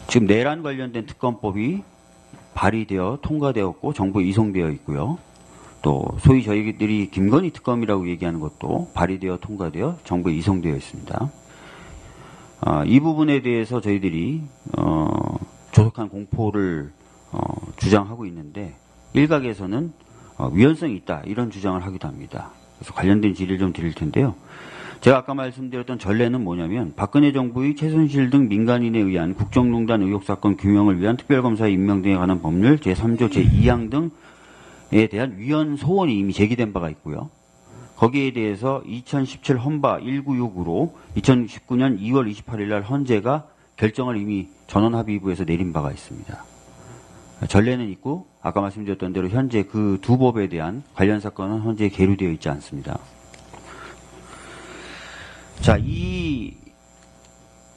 지금 내란 관련된 특검법이 발의되어 통과되었고 정부에 이송되어 있고요. 또 소위 저희들이 김건희 특검이라고 얘기하는 것도 발의되어 통과되어 정부에 이송되어 있습니다. 이 부분에 대해서 저희들이 조속한 공포를 주장하고 있는데 일각에서는 위헌성이 있다 이런 주장을 하기도 합니다. 그래서 관련된 질의를 좀 드릴 텐데요. 제가 아까 말씀드렸던 전례는 뭐냐면 박근혜 정부의 최순실 등 민간인에 의한 국정농단 의혹 사건 규명을 위한 특별검사의 임명 등에 관한 법률 제3조 제2항 등에 대한 위헌 소원이 이미 제기된 바가 있고요. 거기에 대해서 2017 헌바 196으로 2019년 2월 28일 날 헌재가 결정을 이미 전원합의부에서 내린 바가 있습니다. 전례는 있고 아까 말씀드렸던 대로 현재 그 두 법에 대한 관련 사건은 현재 계류되어 있지 않습니다. 자, 이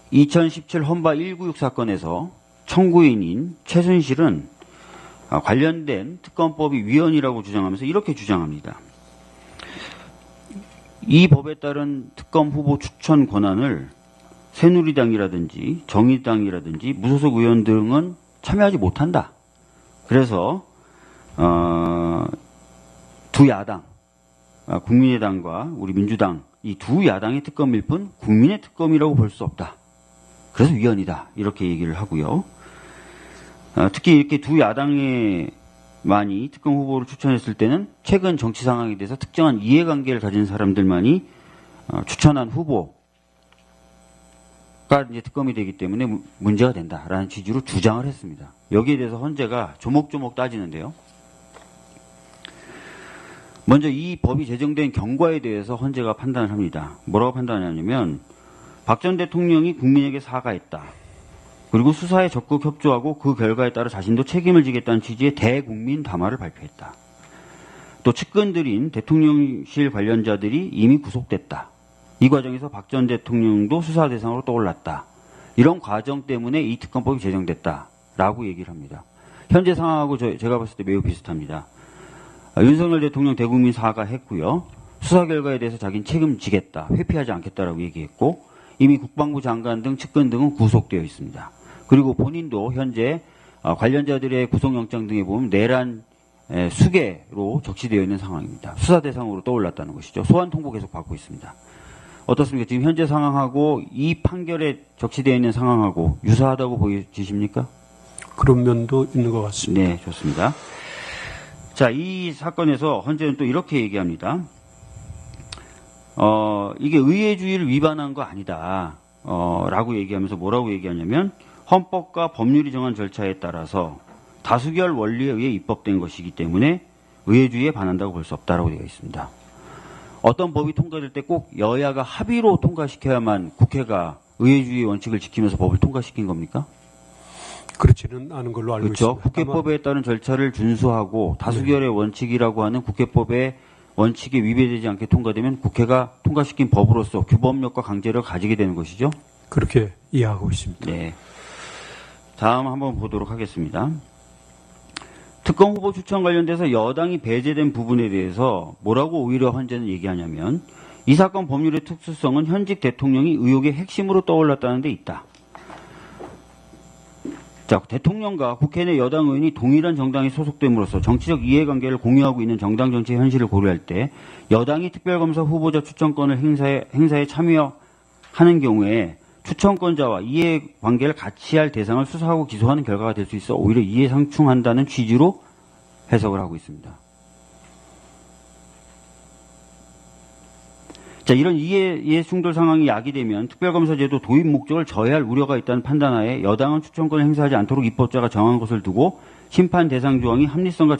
2017 헌바 196 사건에서 청구인인 최순실은 관련된 특검법이 위헌이라고 주장하면서 이렇게 주장합니다. 이 법에 따른 특검 후보 추천 권한을 새누리당이라든지 정의당이라든지 무소속 의원 등은 참여하지 못한다. 그래서 두 야당, 국민의당과 우리 민주당 이 두 야당의 특검일 뿐 국민의 특검이라고 볼 수 없다. 그래서 위헌이다. 이렇게 얘기를 하고요. 특히 이렇게 두 야당에 많이 특검 후보를 추천했을 때는 최근 정치 상황에 대해서 특정한 이해관계를 가진 사람들만이 추천한 후보가 이제 특검이 되기 때문에 문제가 된다라는 취지로 주장을 했습니다. 여기에 대해서 헌재가 조목조목 따지는데요. 먼저 이 법이 제정된 경과에 대해서 헌재가 판단을 합니다. 뭐라고 판단하냐면 박 전 대통령이 국민에게 사과했다. 그리고 수사에 적극 협조하고 그 결과에 따라 자신도 책임을 지겠다는 취지의 대국민 담화를 발표했다. 또 측근들인 대통령실 관련자들이 이미 구속됐다. 이 과정에서 박 전 대통령도 수사 대상으로 떠올랐다. 이런 과정 때문에 이 특검법이 제정됐다라고 얘기를 합니다. 현재 상황하고 제가 봤을 때 매우 비슷합니다. 윤석열 대통령 대국민 사과했고요. 수사 결과에 대해서 자기는 책임지겠다. 회피하지 않겠다라고 얘기했고 이미 국방부 장관 등 측근 등은 구속되어 있습니다. 그리고 본인도 현재 관련자들의 구속영장 등에 보면 내란 수개로 적시되어 있는 상황입니다. 수사 대상으로 떠올랐다는 것이죠. 소환 통보 계속 받고 있습니다. 어떻습니까? 지금 현재 상황하고 이 판결에 적시되어 있는 상황하고 유사하다고 보여지십니까? 그런 면도 있는 것 같습니다. 네, 좋습니다. 자, 이 사건에서 헌재는 또 이렇게 얘기합니다. 이게 의회주의를 위반한 거 아니다. 라고 얘기하면서 뭐라고 얘기하냐면 헌법과 법률이 정한 절차에 따라서 다수결 원리에 의해 입법된 것이기 때문에 의회주의에 반한다고 볼 수 없다라고 되어 있습니다. 어떤 법이 통과될 때 꼭 여야가 합의로 통과시켜야만 국회가 의회주의 원칙을 지키면서 법을 통과시킨 겁니까? 그렇지는 않은 걸로 알고 그렇죠. 있습니다. 국회법에 따른 절차를 준수하고 다수결의 원칙이라고 하는 국회법의 원칙에 위배되지 않게 통과되면 국회가 통과시킨 법으로서 규범력과 강제력을 가지게 되는 것이죠. 그렇게 이해하고 있습니다. 네. 다음 한번 보도록 하겠습니다. 특검 후보 추천 관련돼서 여당이 배제된 부분에 대해서 뭐라고 오히려 헌재는 얘기하냐면 이 사건 법률의 특수성은 현직 대통령이 의혹의 핵심으로 떠올랐다는 데 있다. 자, 대통령과 국회 내 여당 의원이 동일한 정당에 소속됨으로써 정치적 이해관계를 공유하고 있는 정당 정치의 현실을 고려할 때 여당이 특별검사 후보자 추천권을 행사에 참여하는 경우에 추천권자와 이해관계를 같이 할 대상을 수사하고 기소하는 결과가 될 수 있어 오히려 이해상충한다는 취지로 해석을 하고 있습니다. 자, 이런 이해 충돌 상황이 야기되면 특별검사제도 도입 목적을 저해할 우려가 있다는 판단하에 여당은 추천권을 행사하지 않도록 입법자가 정한 것을 두고 심판 대상 조항이 합리성과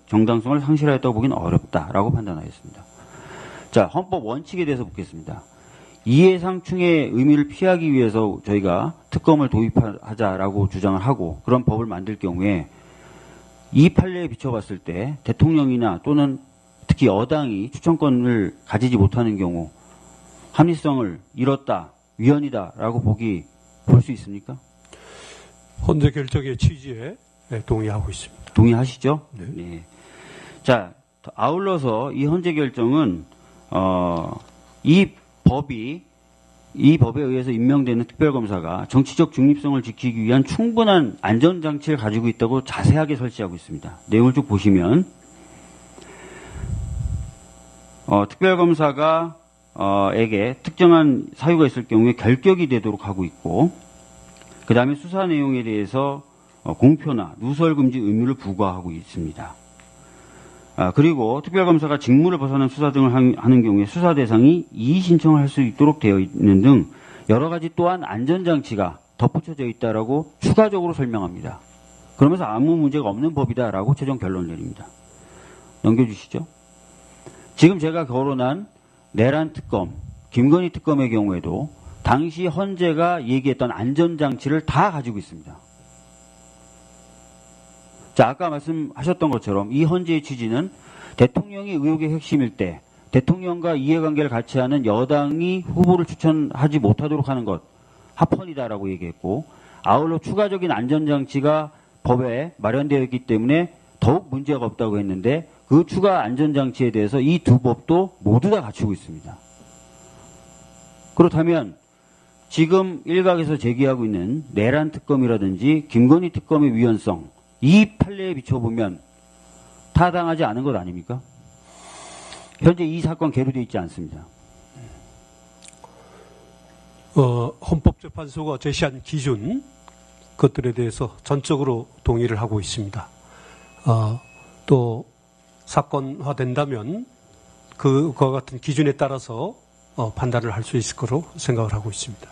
정당성을 상실하였다고 보기는 어렵다라고 판단하였습니다. 자, 헌법 원칙에 대해서 묻겠습니다. 이해상충의 의미를 피하기 위해서 저희가 특검을 도입하자라고 주장을 하고 그런 법을 만들 경우에 이 판례에 비춰봤을 때 대통령이나 또는 특히 여당이 추천권을 가지지 못하는 경우 합리성을 잃었다, 위헌이다라고 볼 수 있습니까? 헌재 결정의 취지에 동의하고 있습니다. 동의하시죠? 네. 네. 자, 아울러서 이 헌재 결정은 이 법이 이 법에 의해서 임명되는 특별검사가 정치적 중립성을 지키기 위한 충분한 안전장치를 가지고 있다고 자세하게 설치하고 있습니다. 내용을 쭉 보시면 특별검사가 에게 특정한 사유가 있을 경우에 결격이 되도록 하고 있고, 그 다음에 수사 내용에 대해서 공표나 누설 금지 의무를 부과하고 있습니다. 그리고 특별검사가 직무를 벗어난 수사 등을 하는 경우에 수사 대상이 이의 신청을 할 수 있도록 되어 있는 등 여러 가지 또한 안전장치가 덧붙여져 있다라고 추가적으로 설명합니다. 그러면서 아무 문제가 없는 법이다라고 최종 결론을 내립니다. 넘겨주시죠. 지금 제가 거론한 내란 특검, 김건희 특검의 경우에도 당시 헌재가 얘기했던 안전장치를 다 가지고 있습니다. 자, 아까 말씀하셨던 것처럼 이 헌재의 취지는 대통령이 의혹의 핵심일 때 대통령과 이해관계를 같이 하는 여당이 후보를 추천하지 못하도록 하는 것, 합헌이다라고 얘기했고, 아울러 추가적인 안전장치가 법에 마련되어 있기 때문에 더욱 문제가 없다고 했는데, 그 추가 안전장치에 대해서 이 두 법도 모두 다 갖추고 있습니다. 그렇다면 지금 일각에서 제기하고 있는 내란 특검이라든지 김건희 특검의 위헌성, 이 판례에 비춰보면 타당하지 않은 것 아닙니까? 현재 이 사건 계류되어 있지 않습니다. 헌법재판소가 제시한 기준, 그것들에 대해서 전적으로 동의를 하고 있습니다. 또 사건화된다면 그와 같은 기준에 따라서 판단을 할 수 있을 거로 생각을 하고 있습니다.